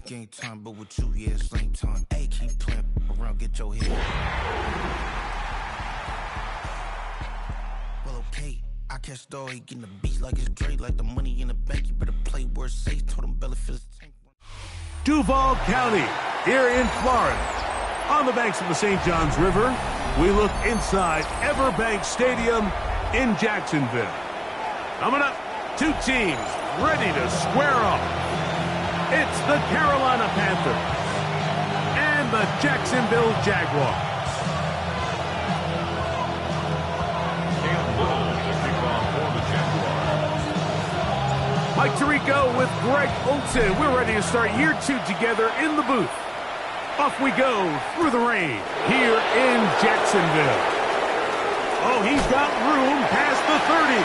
game time, but with you, yeah, same time. Hey, keep playing around, get your head. Well, okay, I catch dog, he getting the beat like it's Dre, like the money in the bank. You better play where it's safe. Told him Bella Phillips. Duval County, here in Florida. On the banks of the St. Johns River, we look inside Everbank Stadium in Jacksonville. Coming up, two teams ready to square off. It's the Carolina Panthers and the Jacksonville Jaguars. Mike Tirico with Greg Olson. We're ready to start year 2 together in the booth. Off we go through the rain here in Jacksonville. Oh, he's got room past the 30.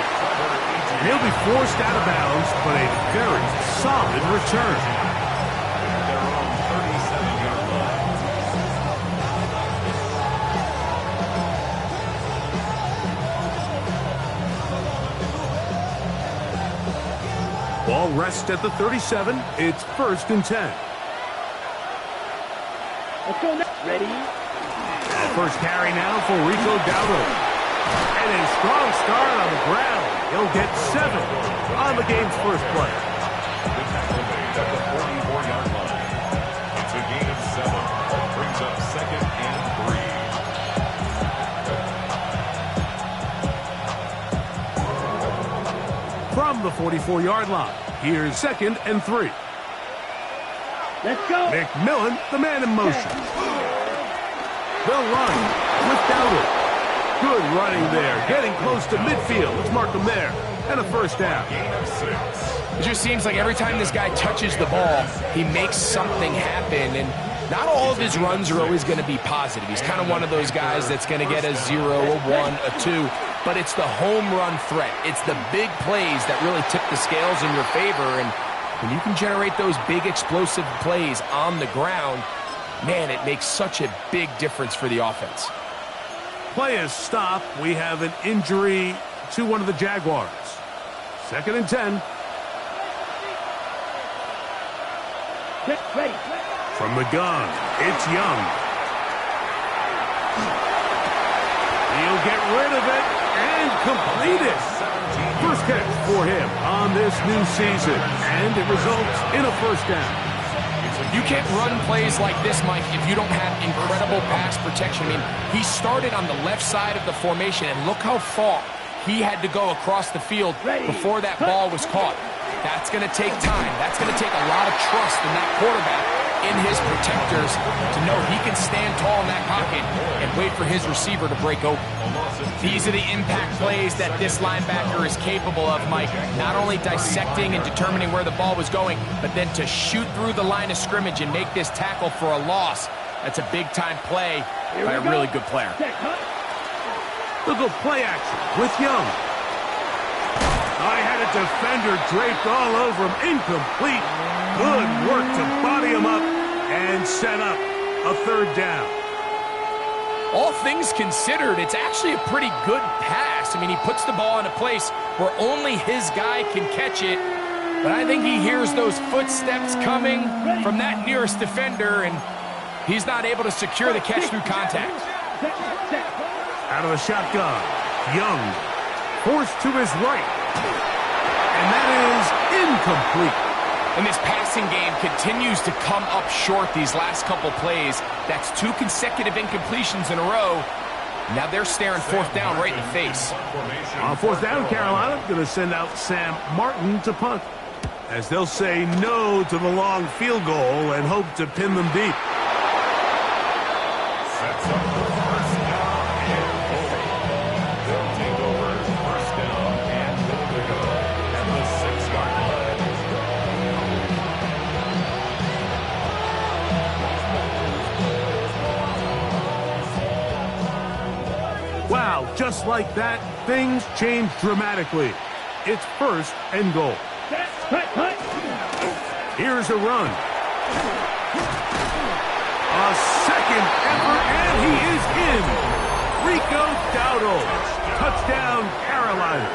And he'll be forced out of bounds, but a very solid return. Ball rests at the 37. It's 1st and 10. Let's go next. Ready? First carry now for Rico Dowdle. And a strong start on the ground. He'll get 7 on the game's first play. The tackle made at the 44-yard line. It's a gain of 7. That brings up 2nd and 3. From the 44-yard line, here's 2nd and 3. Let's go. McMillan, the man in motion. They'll run with Dowdle. Good running there, getting close to midfield. Let's mark him there. And a first down. Gain of 6. It just seems like every time this guy touches the ball, he makes something happen. And not all of his runs are always going to be positive. He's kind of one of those guys that's going to get a 0, a 1, a 2. But it's the home run threat. It's the big plays that really tip the scales in your favor. And when you can generate those big explosive plays on the ground, man, it makes such a big difference for the offense. Play is stopped. We have an injury to one of the Jaguars. 2nd and 10. Ready. From the gun, it's Young. He'll get rid of it and complete it. First catch for him on this new season, and it results in a first down. You can't run plays like this, Mike, if you don't have incredible pass protection. I mean, he started on the left side of the formation, and look how far he had to go across the field before that ball was caught. That's going to take time. That's going to take a lot of trust in that quarterback, in his protectors, to know he can stand tall in that pocket and wait for his receiver to break open. These are the impact plays that this linebacker is capable of, Mike. Not only dissecting and determining where the ball was going, but then to shoot through the line of scrimmage and make this tackle for a loss. That's a big-time play by a really good player. Look at play action with Young. I had a defender draped all over him. Incomplete. Good work to body him up and set up a 3rd down. All things considered, it's actually a pretty good pass. I mean, he puts the ball in a place where only his guy can catch it. But I think he hears those footsteps coming from that nearest defender, and he's not able to secure the catch through contact. Out of the shotgun, Young forced to his right. And that is incomplete. And this passing game continues to come up short these last couple plays. That's 2 consecutive incompletions in a row. Now they're staring 4th down right in the face. On 4th down, Carolina going to send out Sam Martin to punt, as they'll say no to the long field goal and hope to pin them deep. Sets up the first down and goal. They'll take over 1st down and goal to go at the 6-yard line. Wow, just like that, things change dramatically. It's 1st and goal. Here's a run. A second effort, and he is in. Rico Dowdle. Touchdown, Carolina.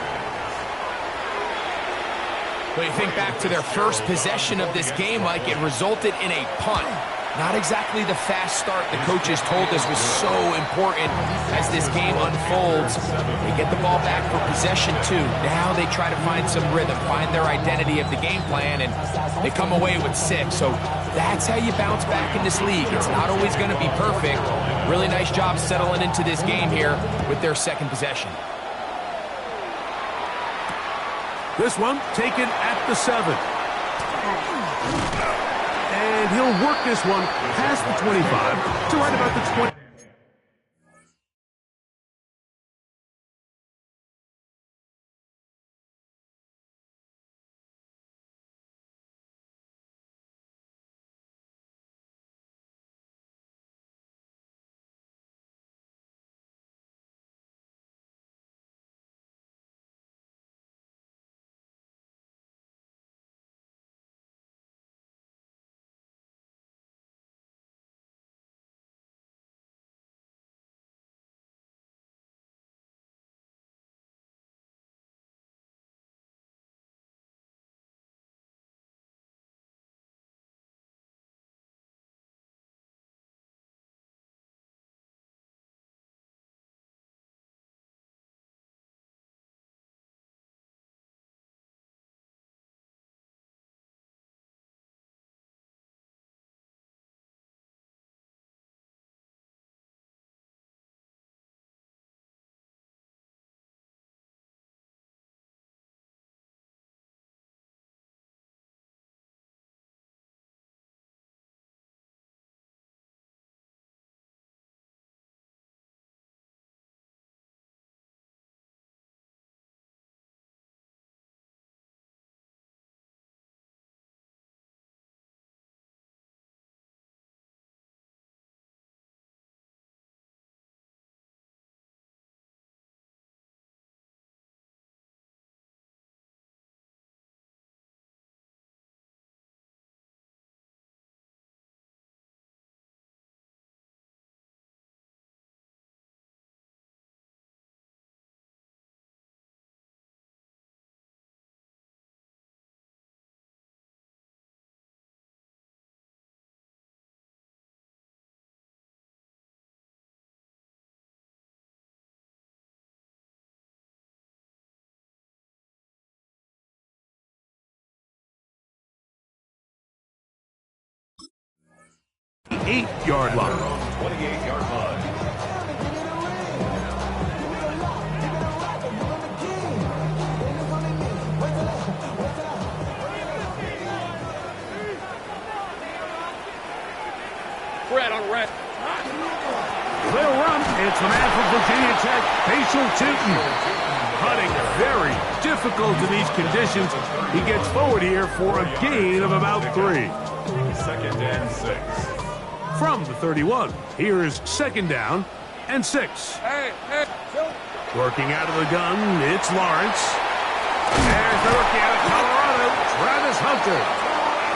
Well, you think back to their first possession of this game, Mike, it resulted in a punt. Not exactly the fast start the coaches told us was so important as this game unfolds. They get the ball back for possession 2. Now they try to find some rhythm, find their identity of the game plan, and they come away with 6. So that's how you bounce back in this league. It's not always going to be perfect. Really nice job settling into this game here with their second possession. This one taken at the 7. And he'll work this one past the 25 to right about the 20. Eight-yard line. 28-yard line. Red on red. Clear run. It's the man from Virginia Tech, Facial Tootin. Cutting very difficult in these conditions. He gets forward here for a gain of about 3. 2nd and 6. From the 31, here is 2nd down and 6. Working out of the gun, it's Lawrence. There's the rookie out of Colorado, Travis Hunter.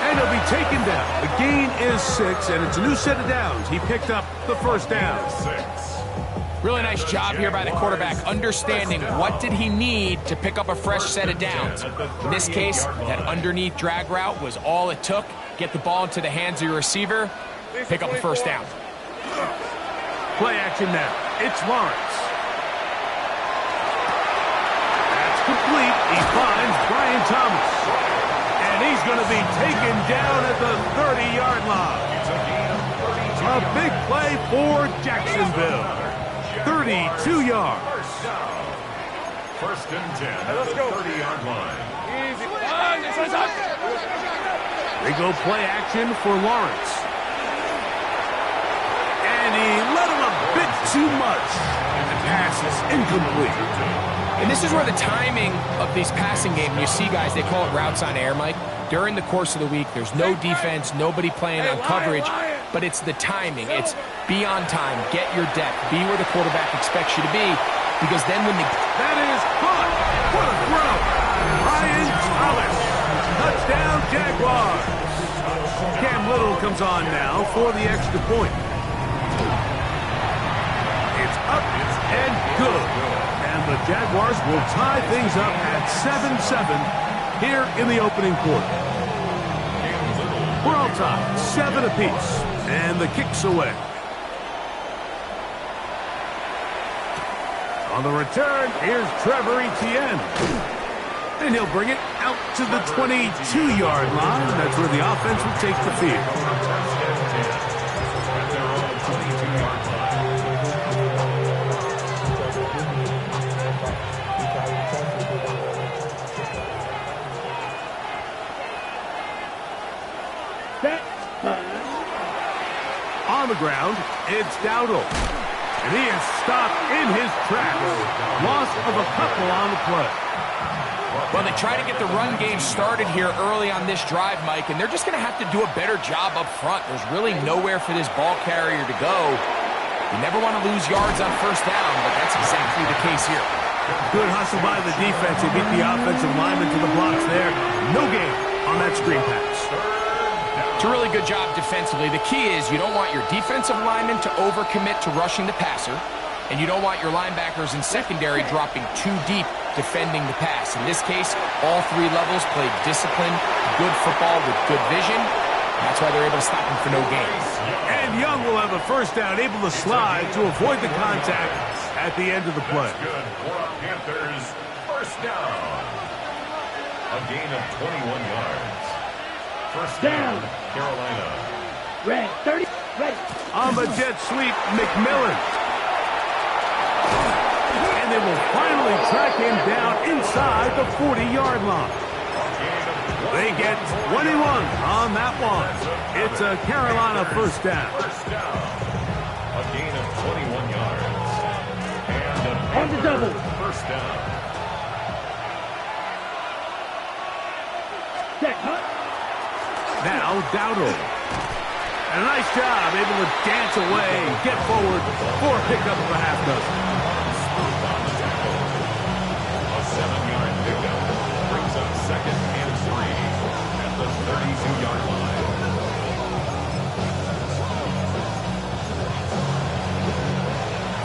And he'll be taken down. The gain is 6, and it's a new set of downs. He picked up the first down. 6. Really nice job here by the quarterback, understanding what did he need to pick up a fresh set of downs. In this case, that underneath drag route was all it took. Get the ball into the hands of your receiver, pick up a first down. Play action now. It's Lawrence. That's complete. He finds Brian Thomas. And he's going to be taken down at the 30-yard line. A big play for Jacksonville. 32 yards. 1st and 10 at the 30-yard line. They go play action for Lawrence. And he let him a bit too much. And the pass is incomplete. And this is where the timing of these passing games, you see guys, they call it routes on air, Mike. During the course of the week, there's no defense, nobody playing on coverage, but it's the timing. It's be on time, get your depth, be where the quarterback expects you to be, because then when the... That is caught. What a throw. Brian Thomas. Touchdown, Jaguars. Cam Little comes on now for the extra point. It's up and good. And the Jaguars will tie things up at 7-7 here in the opening quarter. We're all tied, 7 apiece, and the kick's away. On the return, here's Trevor Etienne. And he'll bring it out to the 22-yard line. That's where the offense will take the field. On the ground, it's Dowdle. And he is stopped in his tracks. Loss of a couple on the play. Well, they try to get the run game started here early on this drive, Mike, and they're just going to have to do a better job up front. There's really nowhere for this ball carrier to go. You never want to lose yards on first down, but that's exactly the case here. Good hustle by the defense. He beat the offensive lineman to the blocks there. No gain on that screen pass. It's a really good job defensively. The key is you don't want your defensive linemen to overcommit to rushing the passer, and you don't want your linebackers in secondary dropping too deep defending the pass. In this case, all 3 levels played disciplined, good football with good vision. That's why they're able to stop him for no gain. And Young will have a first down, able to slide to avoid the contact at the end of the play. Good for our Panthers. First down. A gain of 21 yards. First down, Carolina. Red, 30, ready. On the jet sweep, McMillan. And they will finally track him down inside the 40-yard line. They get 21 on that one. It's a Carolina first down. First down. A gain of 21 yards. And a On the double. first down. Check, huh? Now Dowdle. And a nice job, able to dance away and get forward for a pickup of a half dozen. A 7-yard pickup brings up 2nd and 3 at the 32-yard line.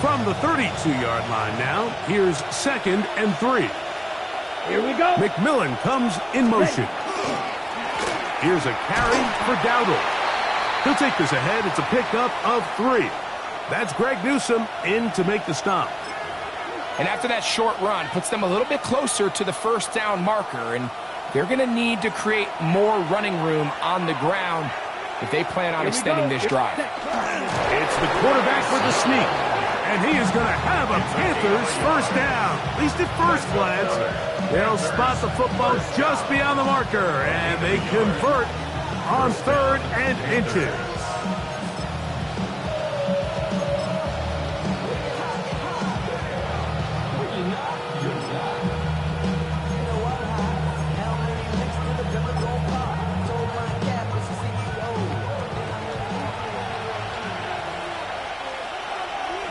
From the 32-yard line now, here's 2nd and 3. Here we go. McMillan comes in motion. Here's a carry for Dowdle. He'll take this ahead. It's a pickup of 3. That's Greg Newsome in to make the stop. And after that short run, puts them a little bit closer to the first down marker, and they're going to need to create more running room on the ground if they plan on extending this drive. It's the quarterback with the sneak, and he is going to have a Panthers first down. At least at first glance, they'll spot the football just beyond the marker, and they convert on 3rd and inches.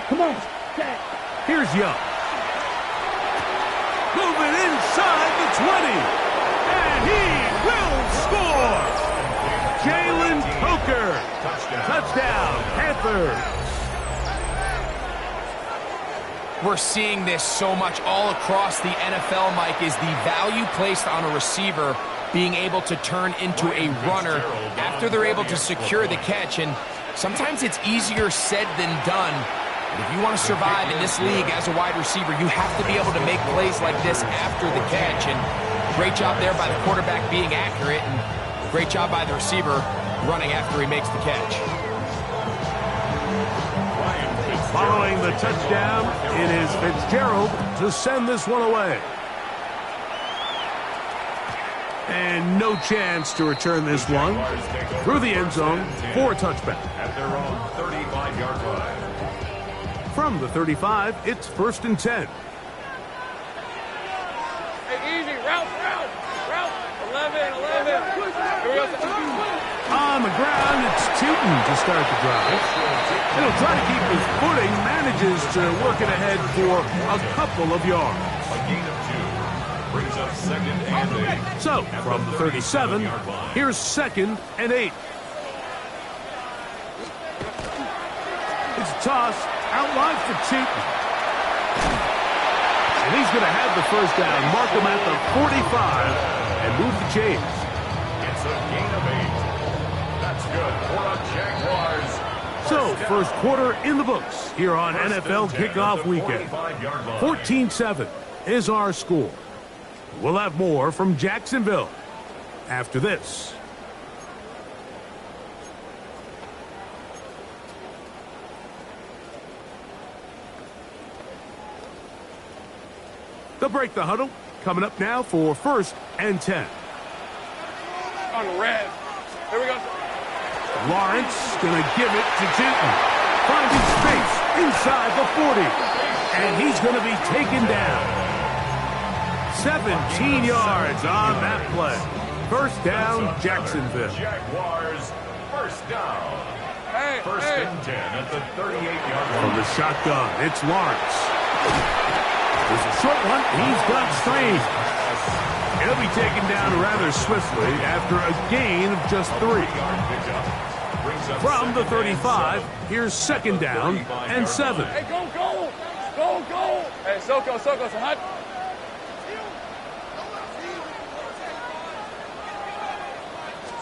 Come on. Check. Here's Young. Moving inside the 20. And he will score. Jalen Coker. Touchdown, Panthers. We're seeing this so much all across the NFL, Mike, is the value placed on a receiver being able to turn into a runner after they're able to secure the catch. And sometimes it's easier said than done. But if you want to survive in this league as a wide receiver, you have to be able to make plays like this after the catch. And great job there by the quarterback being accurate, and great job by the receiver running after he makes the catch. Following the touchdown, it is Fitzgerald to send this one away. And no chance to return this one through the end zone for a touchback. At their own 35-yard line. From the 35, it's 1st and 10. Hey, easy. Route. 11. Here we go. On the ground, it's Tootin to start the drive. He'll try to keep his footing, manages to work it ahead for a couple of yards. A gain of 2 brings up 2nd and 8. So, from the 37, here's 2nd and 8. It's a toss out wide for Tootin. And he's going to have the first down. Mark him at the 45. and move the chains. It's a gain of 8. That's good for a Jaguars. So, first quarter in the books here on NFL Kickoff Weekend. 14-7 is our score. We'll have more from Jacksonville after this. They'll break the huddle. Coming up now for 1st and 10. On the red. Here we go. Lawrence going to give it to Newton. Finding space inside the 40. And he's going to be taken down. 17 yards on that play. First down, Jacksonville. Jaguars, first down. First and 10 at the 38-yard line. From the shotgun, it's Lawrence. There's a short one. He's got Strange. He'll be taken down rather swiftly after a gain of just 3. From the 35, here's 2nd down and 7. Hey, go, go! Go, go! Hey, Soko, so hot.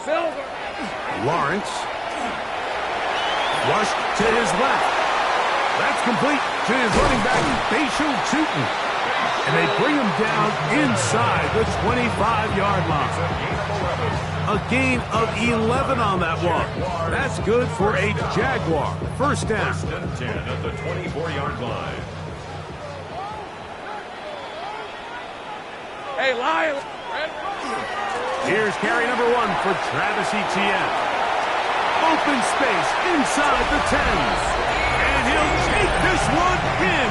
Silver! Lawrence. Rushed to his left. That's complete to his running back, Facial Tootin. And they bring him down inside the 25-yard line. A gain of 11 on that one. That's good for a Jaguar. First down. First and 10 at the 24-yard line. Hey, Lyle! Here's carry number 1 for Travis Etienne. Open space inside the 10s. And he'll take this one in.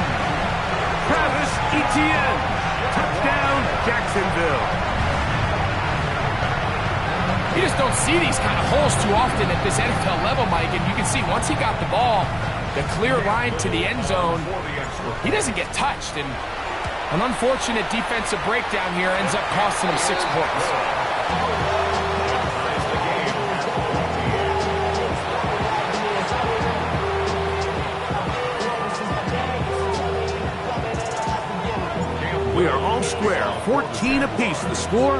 Travis Etienne. Touchdown, Jacksonville. You just don't see these kind of holes too often at this NFL level, Mike. And you can see once he got the ball, the clear line to the end zone, he doesn't get touched. And an unfortunate defensive breakdown here ends up costing him 6 points. We are all square, 14 apiece the score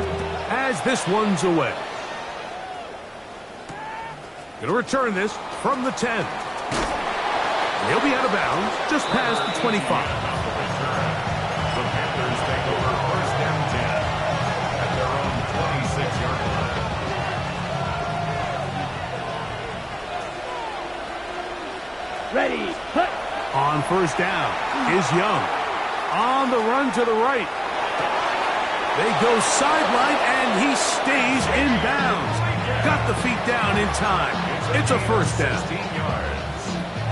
as this one's away. Going to return this from the 10. He'll be out of bounds just past the 25. The Panthers take over first and 10 at their own 26-yard line. Ready, cut. On first down is Young. On the run to the right. They go sideline, and he stays in bounds. Got the feet down in time. It's a first down.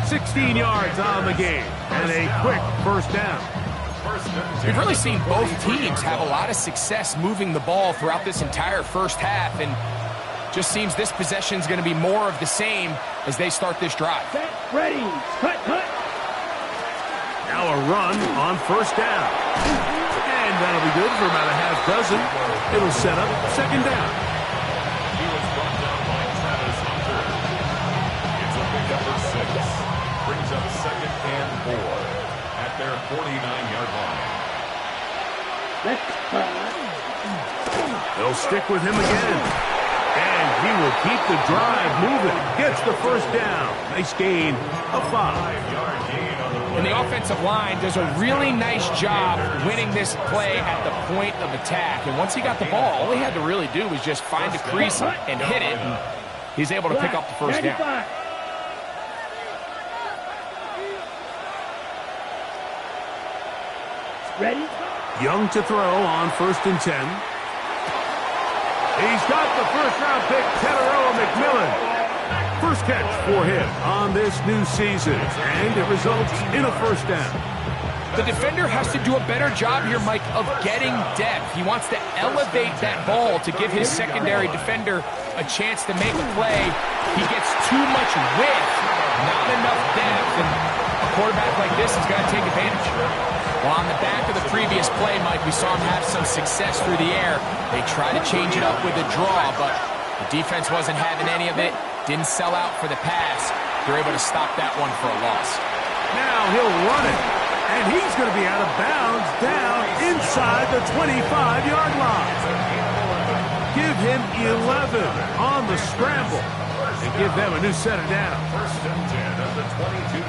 16 yards on the game, and a quick first down. We've really seen both teams have a lot of success moving the ball throughout this entire first half, and just seems this possession is going to be more of the same as they start this drive. Set, ready, cut, cut. Now a run on first down. And that'll be good for about a half dozen. It'll set up second down. He was brought down by Travis Hunter. It's a big up for 6. Brings up 2nd and 4 at their 49-yard line. Let's They'll stick with him again. And he will keep the drive moving. Gets the first down. Nice gain of 5. 5-yard gain on the And the offensive line does a really nice job winning this play at the point of attack. And once he got the ball, all he had to really do was just find a crease and hit it. And he's able to pick up the first down. Ready? Young to throw on first and 10. He's got the first-round pick, Tetairoa McMillan. First catch for him on this new season, and it results in a first down. The defender has to do a better job here, Mike, of getting depth. He wants to elevate that ball to give his secondary defender a chance to make a play. He gets too much width, not enough depth, and a quarterback like this is going to take advantage. Well, on the back of the previous play, Mike, we saw him have some success through the air. They tried to change it up with a draw, but the defense wasn't having any of it. Didn't sell out for the pass. They're able to stop that one for a loss. Now he'll run it, and he's going to be out of bounds down inside the 25-yard line. him 11 on the scramble and give them a new set of downs.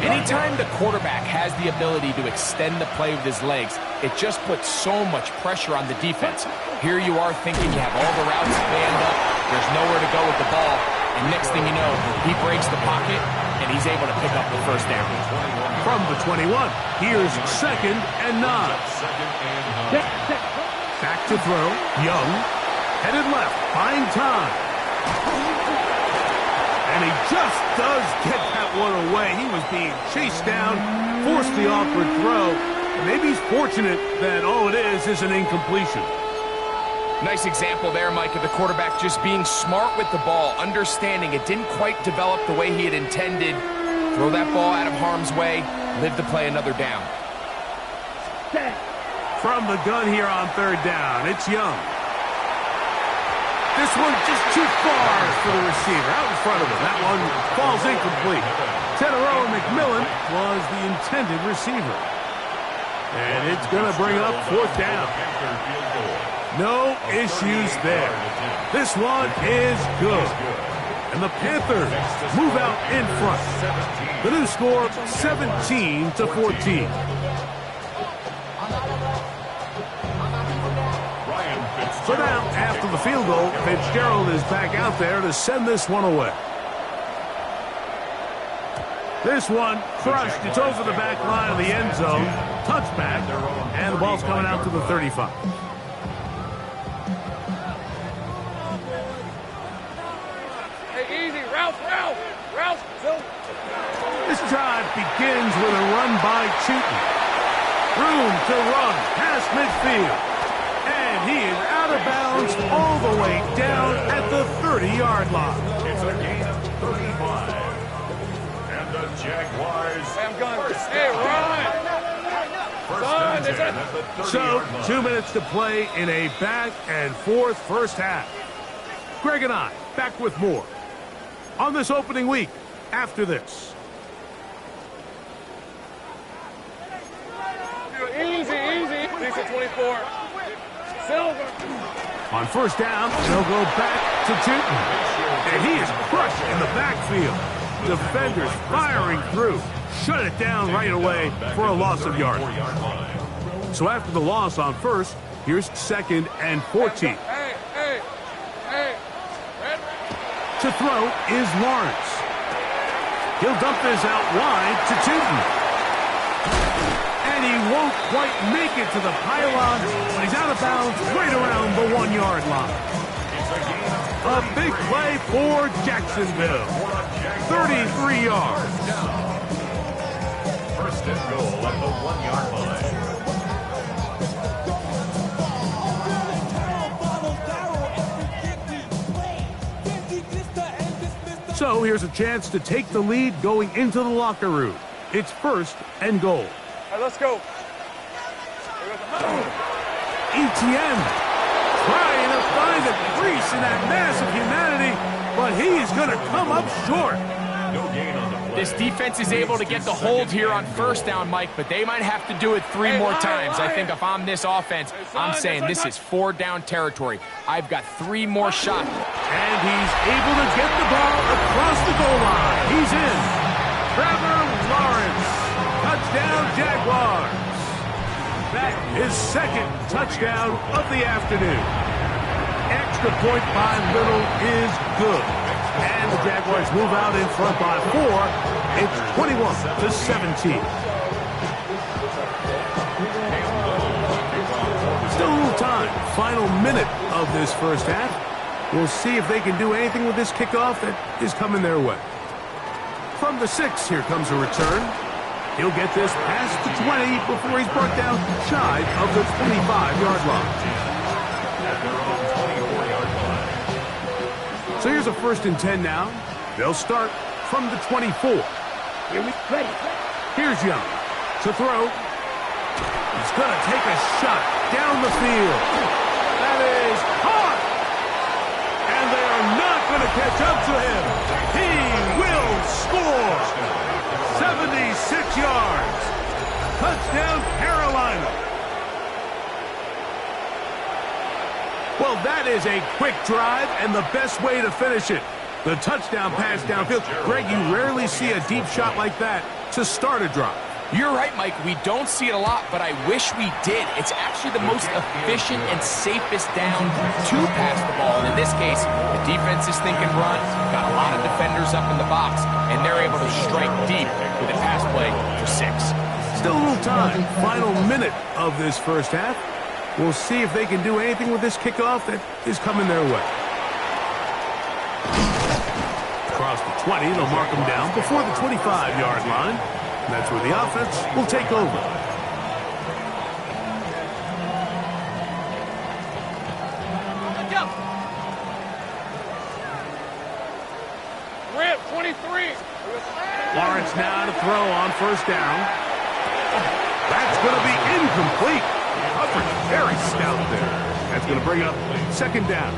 Anytime the quarterback has the ability to extend the play with his legs, it just puts so much pressure on the defense. Here you are thinking you have all the routes banned up, there's nowhere to go with the ball, and next thing you know, he breaks the pocket, and he's able to pick up the first down. From the 21, here's 2nd and 9. Back to throw, Young, headed left, buying time. And he just does get that one away. He was being chased down, forced the awkward throw. Maybe he's fortunate that all it is an incompletion. Nice example there, Mike, of the quarterback just being smart with the ball, understanding it didn't quite develop the way he had intended. Throw that ball out of harm's way, live to play another down. From the gun here on 3rd down, it's Young. This one just too far for the receiver, out in front of him. That one falls incomplete. Tedero McMillan was the intended receiver. And it's going to bring up 4th down. No issues there. This one is good. And the Panthers move out in front. The new score, 17-14. So now, after the field goal, Fitzgerald is back out there to send this one away. This one crushed. It's over the back line of the end zone. Touchback, and the ball's coming out to the 35. Hey, easy. Ralph. This drive begins with a run by Chutin. Room to run past midfield. And he is out of bounds all the way down at the 30-yard line. It's a gain of 35. And the Jaguars. Hey, I'm gone. Hey, run! So, 2 minutes to play in a back and forth first half. Greg and I back with more on this opening week after this. Easy. Decent 24. Silver. On 1st down, they'll go back to Chutin. And he is crushed in the backfield. Defenders firing through. Shut it down right away for a loss of yardage. So after the loss on 1st, here's 2nd and 14. Hey. To throw is Lawrence. He'll dump this out wide to Chutin. And he won't quite make it to the pylon, but he's out of bounds right around the 1-yard line. A big play for Jacksonville. 33 yards. 1st and goal at the 1-yard line. So here's a chance to take the lead going into the locker room. It's 1st and goal. All right, let's go. Etienne trying to find a crease in that mass of humanity, but he's going to come up short. No gain on the play. This defense is able to get the hold here on 1st down, Mike, but they might have to do it 3 more times. I think if I'm this offense, I'm saying this is 4-down territory. I've got 3 more shots. And he's able to get the ball across the goal line. He's in. Trevor Lawrence. Touchdown, Jaguars. That is 2nd touchdown of the afternoon. Extra point by Little is good. And the Jaguars move out in front by 4. It's 21-17. Still a little time. Final minute of this first half. We'll see if they can do anything with this kickoff that is coming their way. From the 6, here comes a return. He'll get this past the 20 before he's brought down shy of the 25-yard line. So here's a 1st and 10 now. They'll start from the 24. Here's Young to throw. He's going to take a shot down the field. That is hot. And they are not going to catch up to him. He will score. 76 yards. Touchdown, Carolina. Well, Well, that is a quick drive and the best way to finish it. The touchdown pass downfield. Greg, you rarely see a deep shot like that to start a drive. You're right, Mike. We don't see it a lot, but I wish we did. It's actually the most efficient and safest down to pass the ball. And in this case, the defense is thinking run, got a lot of defenders up in the box, and they're able to strike deep with a pass play for 6. Still a little time. Final minute of this first half. We'll see if they can do anything with this kickoff that is coming their way. Across the 20, they'll mark them down before the 25-yard line. And that's where the offense will take over. Rip, 23. Lawrence now to throw on first down. That's going to be incomplete. Coverage very stout there. That's going to bring up second down.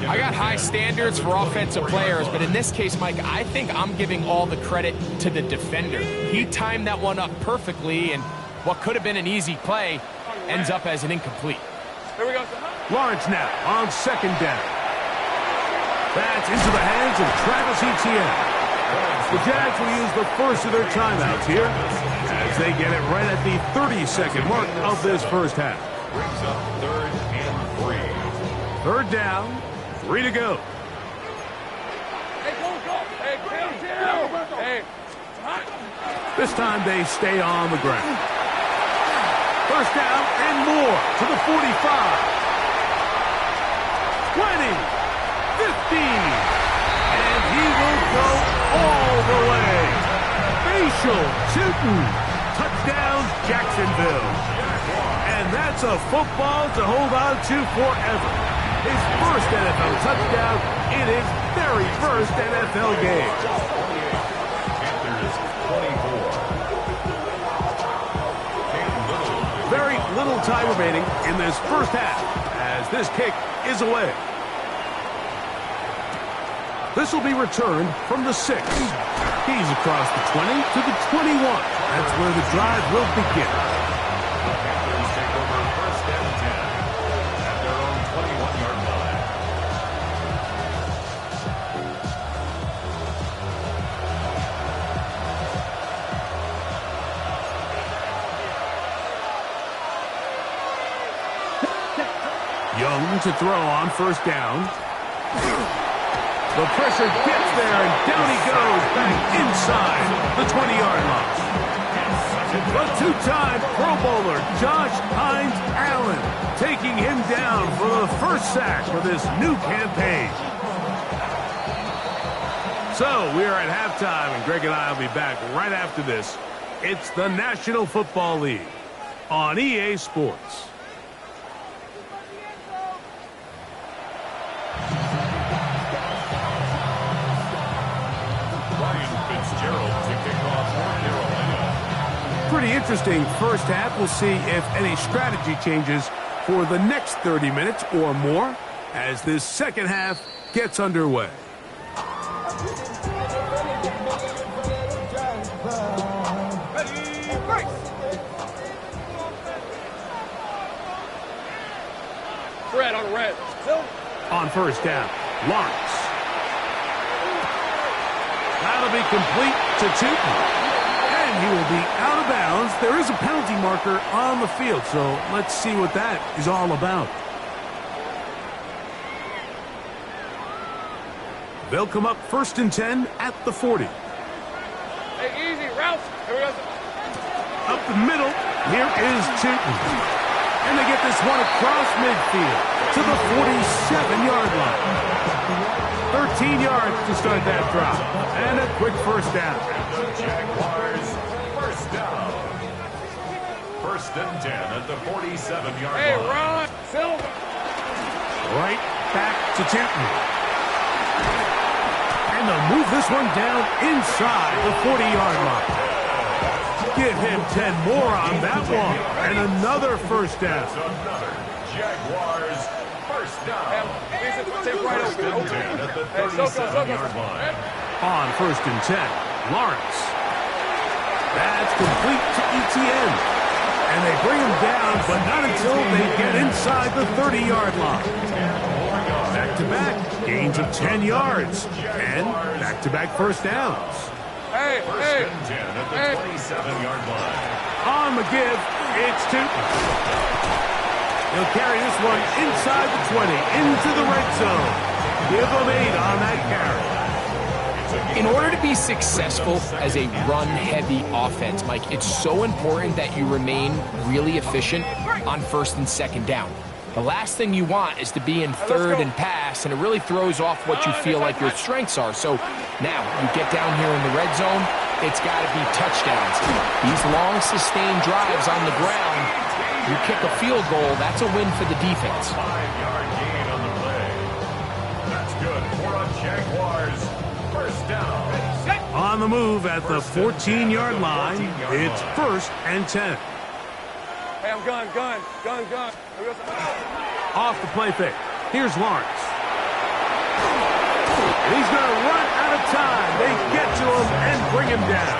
I got high standards for offensive players, but in this case, Mike, I think I'm giving all the credit to the defender. He timed that one up perfectly, and what could have been an easy play ends up as an incomplete. Here we go. Lawrence now on second down. That's into the hands of Travis Etienne. The Jags will use the first of their timeouts here as they get it right at the 30-second mark of this first half. Brings up 3rd and 3. Third down, 3 to go. Hey, go. Hey, kill. Hey. This time they stay on the ground. First down and more to the 45. 20, 15. And he will go all the way. Facial shooting. Touchdown, Jacksonville. And that's a football to hold on to forever. His first NFL touchdown in his very first NFL game. Very little time remaining in this first half as this kick is away. This will be returned from the 6. He's across the 20 to the 21. That's where the drive will begin. Young to throw on first down. The pressure gets there, and down he goes back inside the 20-yard line. The two-time Pro Bowler Josh Hines Allen taking him down for the first sack for this new campaign. So we are at halftime, and Greg and I will be back right after this. It's the National Football League on EA Sports. Pretty interesting first half. We'll see if any strategy changes for the next 30 minutes or more as this second half gets underway. Red on red. On first down, Lawrence. That'll be complete to Tootin. And he will be out of bounds. There is a penalty marker on the field, so let's see what that is all about. They'll come up 1st and 10 at the 40. Hey, easy, route. Here we go. Up the middle, here is Tootin. And they get this one across midfield to the 47-yard line. 13 yards to start that drop. And a quick first down. Jaguars, first down. 1st and 10 at the 47-yard Hey, line. Ron, Silver. Right back to Tootin. And they'll move this one down inside the 40-yard line. Give him 10 more on that one. And another first down. Another Jaguars, first down. Take right over. 1st and 10 at the 37-yard line. On 1st and 10, Lawrence. That's complete to Etienne. And they bring him down, but not until they get inside the 30-yard line. Back-to-back gains of 10 yards. And back-to-back first downs. Hey, First and 10 at the 27-yard line. On the give, it's Tootin. He'll carry this one inside the 20, into the red zone. Give him 8 on that carry. In order to be successful as a run-heavy offense, Mike, it's so important that you remain really efficient on first and second down. The last thing you want is to be in third and pass, and it really throws off what you feel like your strengths are. So now you get down here in the red zone, it's got to be touchdowns. These long, sustained drives on the ground, you kick a field goal, that's a win for the defense. 5-yard gain on the play. That's good for a Jaguars first down. On the move at the 14-yard line, it's first and 10. Hey, I'm gun. Off the play fake. Here's Lawrence. He's going to run out of time. They get to him and bring him down.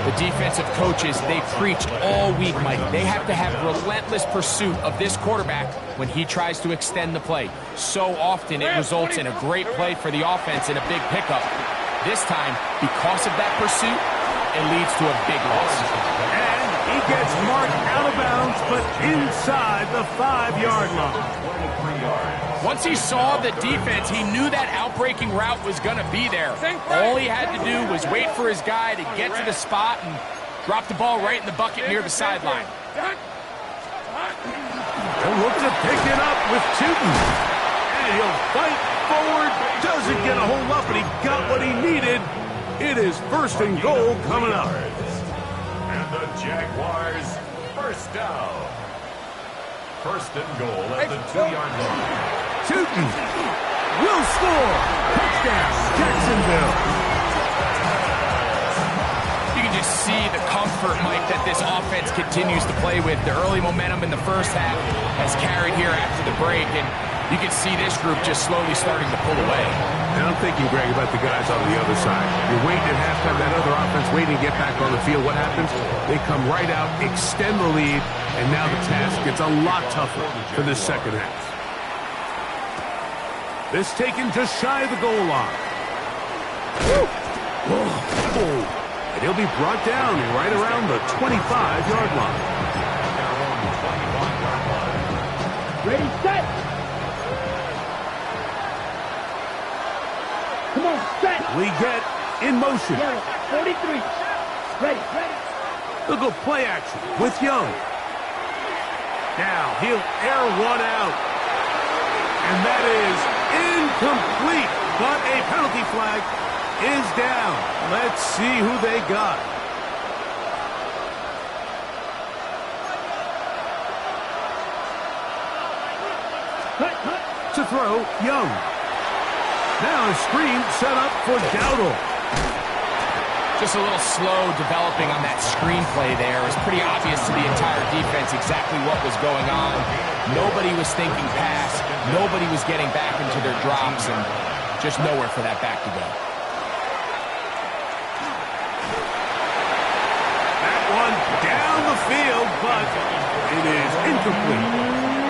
The defensive coaches, they preach all week, Mike. They have to have relentless pursuit of this quarterback when he tries to extend the play. So often it results in a great play for the offense and a big pickup. This time, because of that pursuit, it leads to a big loss. And he gets marked out of bounds, but inside the 5-yard line. Once he saw the defense, he knew that outbreaking route was going to be there. All he had to do was wait for his guy to get to the spot and drop the ball right in the bucket near the sideline. He'll look to pick it up with Tootin. And he'll fight forward. Doesn't get a hold up, but he got what he needed. It is first and goal coming up. And the Jaguars first down. First and goal at the 2-yard line. Tootin will score. Touchdown, Jacksonville. You can just see the comfort, Mike, that this offense continues to play with. The early momentum in the first half has carried here after the break, and you can see this group just slowly starting to pull away. And I'm thinking, Greg, about the guys on the other side. You're waiting at halftime, that other offense waiting to get back on the field. What happens? They come right out, extend the lead, and now the task gets a lot tougher for this second half. This taken just shy of the goal line. And he'll be brought down right around the 25-yard line. Ready, set. Come on, set. We get in motion. 43. Ready. Look at play action with Young. Now he'll air one out. And that is incomplete. But a penalty flag is down. Let's see who they got. To throw, Young. Now a screen set up for Dowdle. Just a little slow developing on that screenplay there. It was pretty obvious to the entire defense exactly what was going on. Nobody was thinking pass. Nobody was getting back into their drops, and just nowhere for that back to go. That one down the field, but it is incomplete.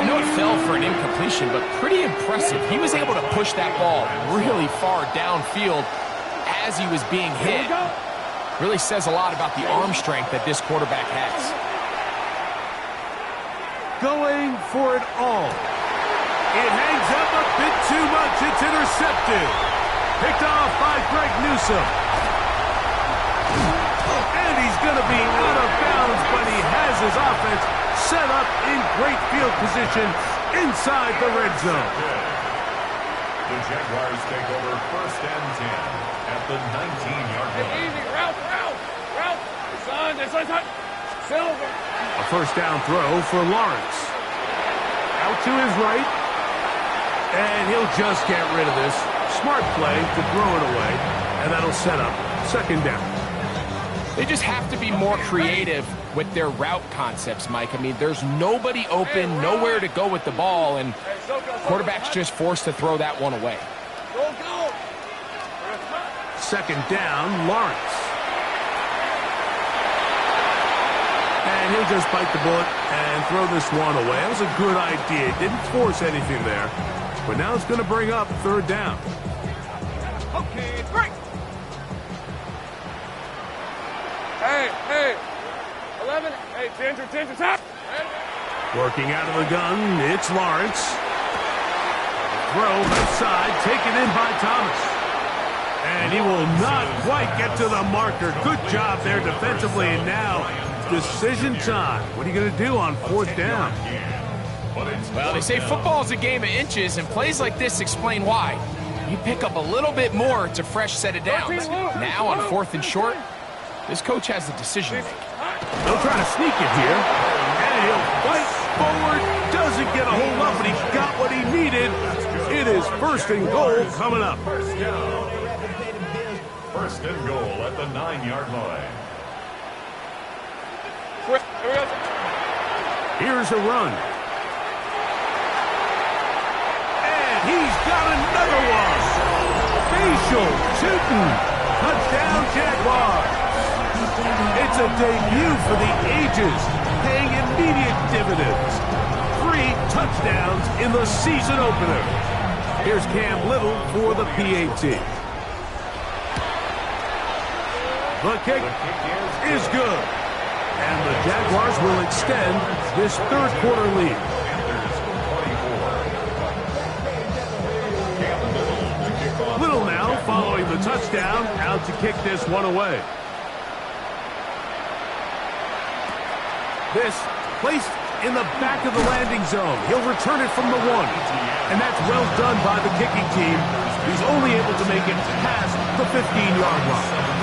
I know it fell for an incompletion, but pretty impressive. He was able to push that ball really far downfield as he was being hit. Really says a lot about the arm strength that this quarterback has. Going for it all. It hangs up a bit too much. It's intercepted. Picked off by Greg Newsome. And he's going to be out of bounds, but he has his offense set up in great field position inside the red zone. The Jaguars take over first and 10 at the 19-yard line. Easy, route. Son. Silver. A first down throw for Lawrence. Out to his right. And he'll just get rid of this. Smart play to throw it away. And that'll set up second down. They just have to be more creative with their route concepts, Mike. I mean, there's nobody open, nowhere to go with the ball, and quarterback's just forced to throw that one away. Go. Second down, Lawrence. And he'll just bite the bullet and throw this one away. That was a good idea. Didn't force anything there. But now it's going to bring up third down. Okay, break. Hey. 11. Hey, Ginger, top. Working out of the gun, it's Lawrence. Throw left side, taken in by Thomas. And he will not quite get to the marker. Good job there defensively. And now, decision time. What are you going to do on fourth down? Well, they say football is a game of inches, and plays like this explain why. You pick up a little bit more, it's a fresh set of downs. Now on fourth and short, this coach has the decision to make. They'll try to sneak it here. And he'll fight forward. Doesn't get a hold up, but he got what he needed. It is first and goal coming up. First and goal at the 9-yard line. Here's a run. And he's got another one. Facial shooting. Touchdown, Jaguars. It's a debut for the ages, paying immediate dividends. 3 touchdowns in the season opener. Here's Cam Little for the PAT. The kick is good. And the Jaguars will extend this third quarter lead. Little now following the touchdown, out to kick this one away. This placed in the back of the landing zone. He'll return it from the 1. And that's well done by the kicking team. He's only able to make it past the 15-yard line.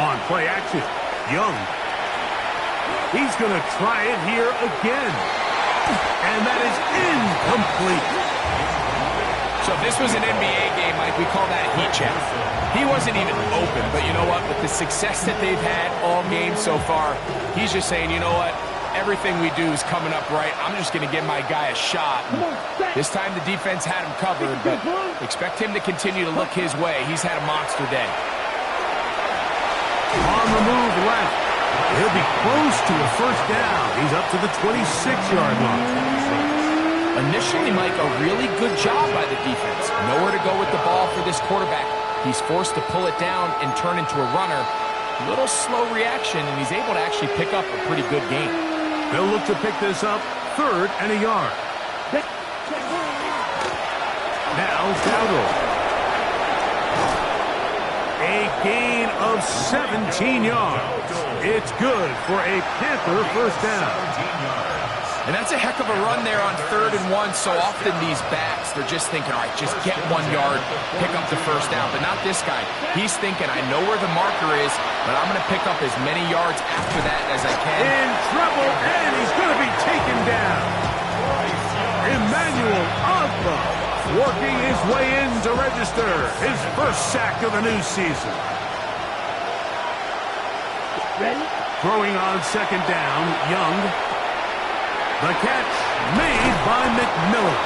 On play action, Young. He's going to try it here again. And that is incomplete. So if this was an NBA game, Mike, we call that a heat check. He wasn't even open, but you know what? With the success that they've had all game so far, he's just saying, you know what? Everything we do is coming up right. I'm just going to give my guy a shot. This time the defense had him covered, but expect him to continue to look his way. He's had a monster day. On the move left. He'll be close to a first down. He's up to the 26-yard line. Initially, Mike, a really good job by the defense. Nowhere to go with the ball for this quarterback. He's forced to pull it down and turn into a runner. A little slow reaction, and he's able to actually pick up a pretty good game. They'll look to pick this up, 3rd and a yard. Now Dowdle. A gain of 17 yards. It's good for a Panther first down. And that's a heck of a run there on 3rd and 1. So often these backs, they're just thinking, all right, just get 1 yard, pick up the first down. But not this guy. He's thinking, I know where the marker is, but I'm going to pick up as many yards after that as I can. In trouble, and he's going to be taken down. Emmanuel Ogba working his way in to register his first sack of the new season. Ready? Throwing on 2nd down, Young. The catch made by McMillan.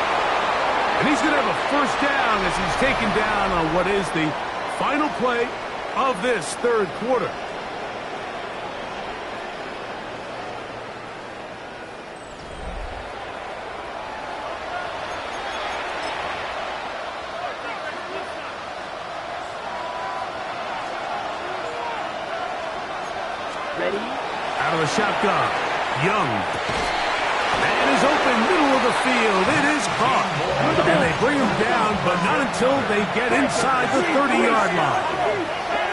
And he's going to have a first down as he's taken down on what is the final play of this third quarter. Ready? Out of the shotgun, Young. Man is open, middle of the field. It is caught. And they bring him down, but not until they get inside the 30-yard line.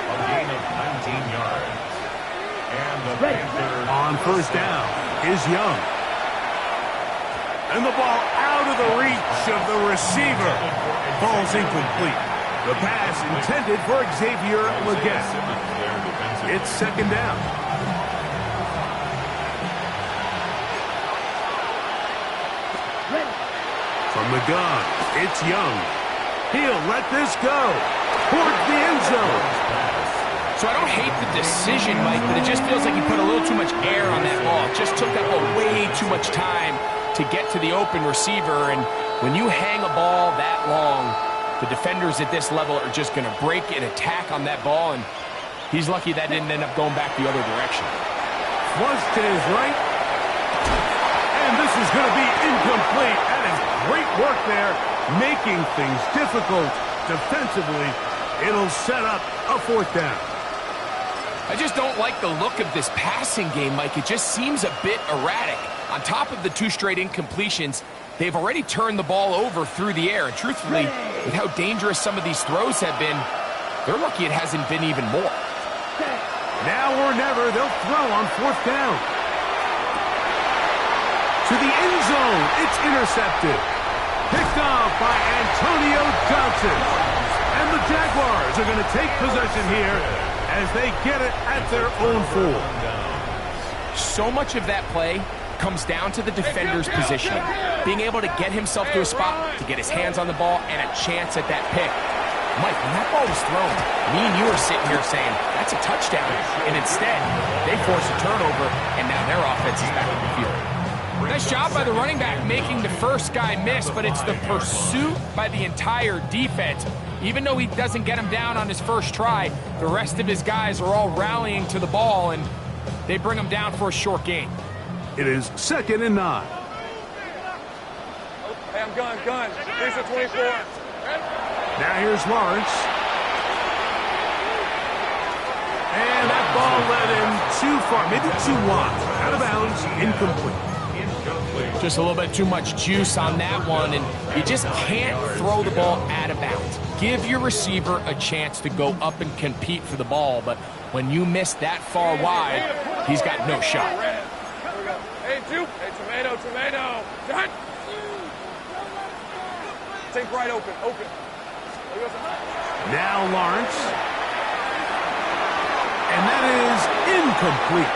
A gain of 19 yards. And the Panthers On first down is Young. And the ball out of the reach of the receiver. Ball's incomplete. The pass intended for Xavier Legette. It's 2nd down. From the gun, it's Young. He'll let this go towards the end zone. So I don't hate the decision, Mike, but it just feels like he put a little too much air on that ball. It just took that ball way too much time to get to the open receiver, and when you hang a ball that long, the defenders at this level are just going to break and attack on that ball, and he's lucky that didn't end up going back the other direction. Flush to his right. And this is going to be incomplete. That is great work there, making things difficult defensively. It'll set up a fourth down. I just don't like the look of this passing game, Mike. It just seems a bit erratic. On top of the 2 straight incompletions, they've already turned the ball over through the air. And truthfully, with how dangerous some of these throws have been, they're lucky it hasn't been even more. Now or never, they'll throw on fourth down. To the end zone, it's intercepted. Picked off by Antonio Johnson. And the Jaguars are going to take possession here as they get it at their own 4. So much of that play comes down to the defender's positioning, being able to get himself to a spot, to get his hands on the ball, and a chance at that pick. Mike, when that ball was thrown, me and you are sitting here saying, that's a touchdown. And instead, they force a turnover, and now their offense is back on the field. Nice job by the running back making the first guy miss, but it's the pursuit by the entire defense. Even though he doesn't get him down on his first try, the rest of his guys are all rallying to the ball, and they bring him down for a short gain. It is 2nd and 9. Hey, I'm gun. Here's the 24. Now here's Lawrence. And that ball led him too far, maybe too wide. Out of bounds, incomplete. Just a little bit too much juice on that one, and you just can't throw the ball out of bounds. Give your receiver a chance to go up and compete for the ball, but when you miss that far wide, he's got no shot. Hey, tomato. Done. Take right open. Now Lawrence. And that is incomplete.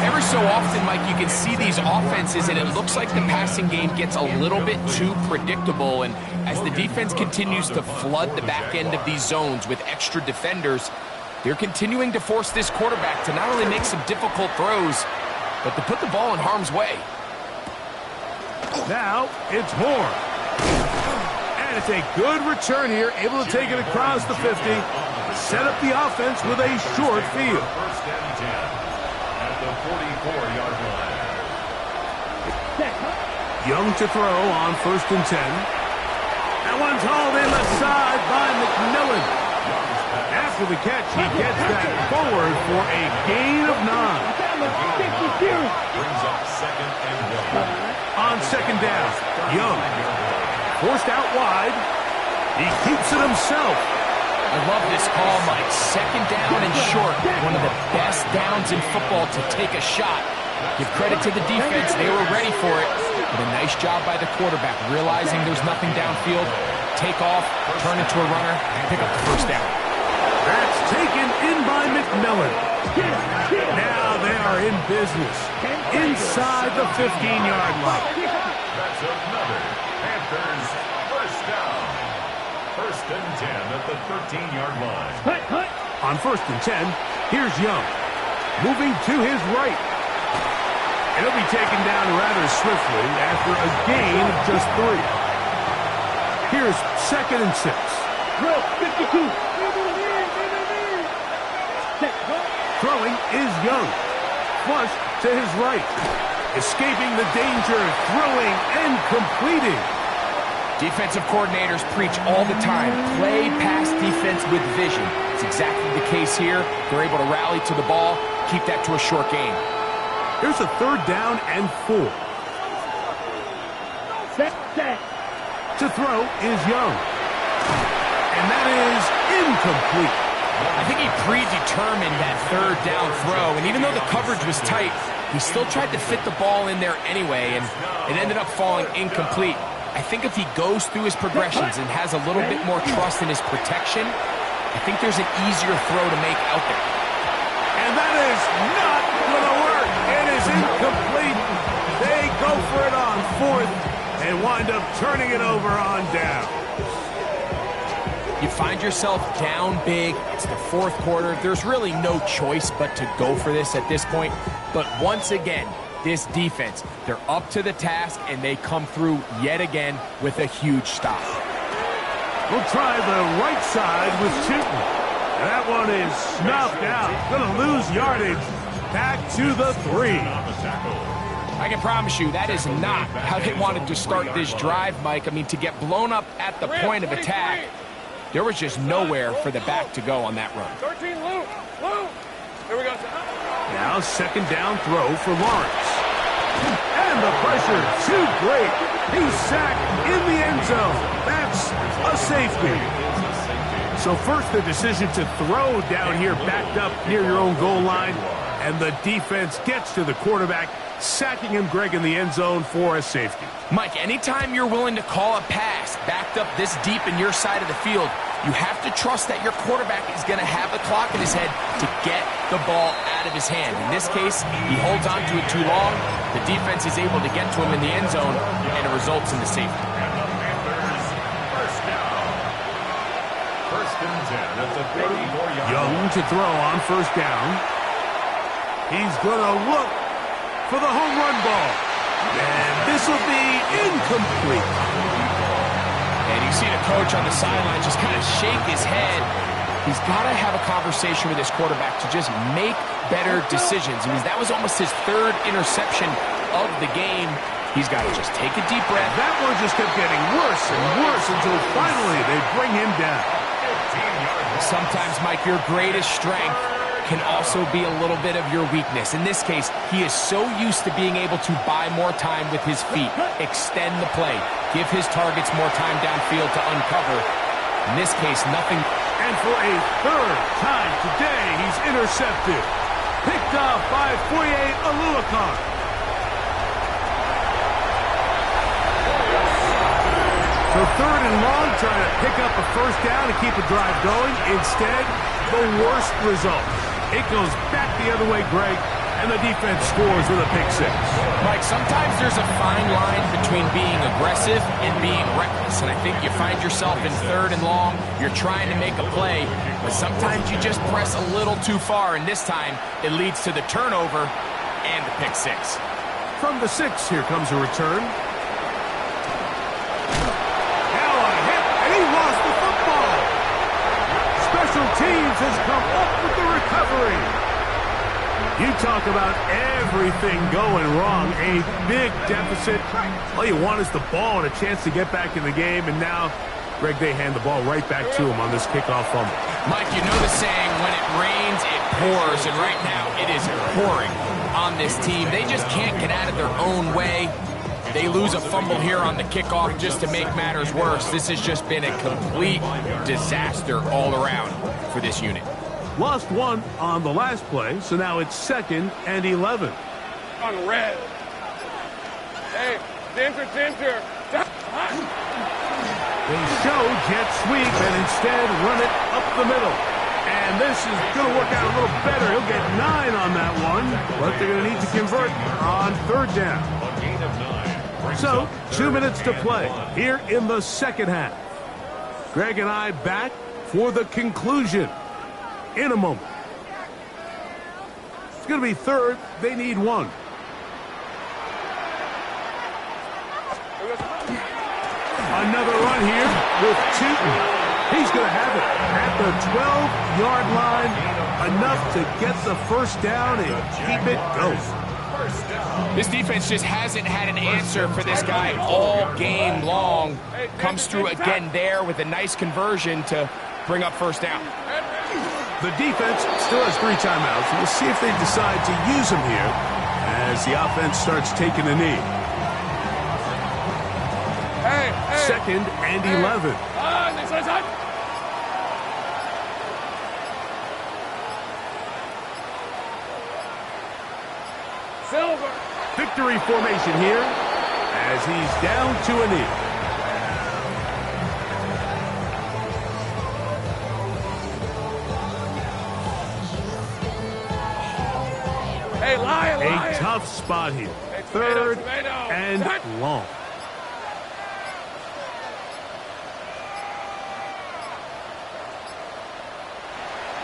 Every so often, Mike, you can see these offenses, and it looks like the passing game gets a little bit too predictable. And as the defense continues to flood the back end of these zones with extra defenders, they're continuing to force this quarterback to not only make some difficult throws, but to put the ball in harm's way. Now it's Horn. And it's a good return here, able to take it across the 50, set up the offense with a short field. First and 10 at the 44-yard line. Young to throw on 1st and 10. That one's hauled in the side by McMillan. After the catch, he gets that forward for a gain of 9. Brings up 2nd and 1. On 2nd down, Young. Forced out wide. He keeps it himself. I love this call, Mike. 2nd down and short. One of the best downs in football to take a shot. Give credit to the defense. They were ready for it. But a nice job by the quarterback, realizing there's nothing downfield. Take off, turn into a runner, and pick up the first down. That's taken in by McMillan. Now they are in business. Inside the 15-yard line. That's another Panthers first down. 1st and 10 at the 13-yard line. On 1st and 10, here's Young. Moving to his right. It'll be taken down rather swiftly after a gain of just 3. Here's 2nd and 6. Drill 52. Throwing is Young. Flush to his right. Escaping the danger, throwing and completing. Defensive coordinators preach all the time, play pass defense with vision. It's exactly the case here. They're able to rally to the ball, keep that to a short gain. Here's a 3rd down and 4. Set. To throw is Young. And that is incomplete. I think he predetermined that 3rd down throw, and even though the coverage was tight, he still tried to fit the ball in there anyway, and it ended up falling incomplete. I think if he goes through his progressions and has a little bit more trust in his protection, I think there's an easier throw to make out there. And that is not going to work. It is incomplete. They go for it on 4th and wind up turning it over on down. You find yourself down big. It's the 4th quarter. There's really no choice but to go for this at this point. But once again, this defense. They're up to the task, and they come through yet again with a huge stop. We'll try the right side with Chipman. That one is snuffed out. Going to lose yardage. Back to the 3. I can promise you that is not how they wanted to start this drive, Mike. I mean, to get blown up at the point of attack, there was just nowhere for the back to go on that run. 13, Luke. Here we go. Now second down throw for Lawrence. And the pressure too great. He's sacked in the end zone. That's a safety. So first the decision to throw down here backed up near your own goal line. And the defense gets to the quarterback, sacking him, Greg, in the end zone for a safety. Mike, anytime you're willing to call a pass backed up this deep in your side of the field, you have to trust that your quarterback is going to have the clock in his head to get the ball out of his hand. In this case, he holds on to it too long. The defense is able to get to him in the end zone, and it results in the safety. First and 10 at the 34-yard line. Young to throw on first down. He's going to look for the home run ball. And this will be incomplete. And you see the coach on the sideline just kind of shake his head. He's got to have a conversation with his quarterback to just make better decisions. I mean, that was almost his 3rd interception of the game. He's got to just take a deep breath. That one just kept getting worse and worse until finally they bring him down. Sometimes, Mike, your greatest strength can also be a little bit of your weakness. In this case, he is so used to being able to buy more time with his feet, extend the play, give his targets more time downfield to uncover. In this case, nothing. And for a 3rd time today, he's intercepted. Picked off by Foye Aluakar. So 3rd and long, trying to pick up a first down and keep a drive going. Instead, the worst result. It goes back the other way, Greg, and the defense scores with a pick 6. Mike, sometimes there's a fine line between being aggressive and being reckless, and I think you find yourself in 3rd and long, you're trying to make a play, but sometimes you just press a little too far, and this time it leads to the turnover and the pick 6. From the 6, here comes a return. Now a hit, and he lost the football. Special teams has come up with the recovery. You talk about everything going wrong. A big deficit. All you want is the ball and a chance to get back in the game. And now, Greg, they hand the ball right back to him on this kickoff fumble. Mike, you know the saying, when it rains, it pours. And right now, it is pouring on this team. They just can't get out of their own way. They lose a fumble here on the kickoff just to make matters worse. This has just been a complete disaster all around for this unit. Lost one on the last play, so now it's 2nd and 11. On red. Hey, Ginger. They show jet sweep and instead run it up the middle. And this is going to work out a little better. He'll get 9 on that one, but they're going to need to convert on 3rd down. A gain of 9. So, 2 minutes to play here in the second half. Greg and I back for the conclusion in a moment. It's going to be 3rd. They need 1. Another run here with Tootin. He's going to have it at the 12-yard line. Enough to get the first down and keep it going. This defense just hasn't had an answer for this guy all game long. Comes through again there with a nice conversion to bring up first down. The defense still has 3 timeouts. We'll see if they decide to use them here as the offense starts taking a knee. 2nd and 11. Silver. Victory formation here as he's down to a knee. Hey, Lion. A tough spot here. 3rd and long.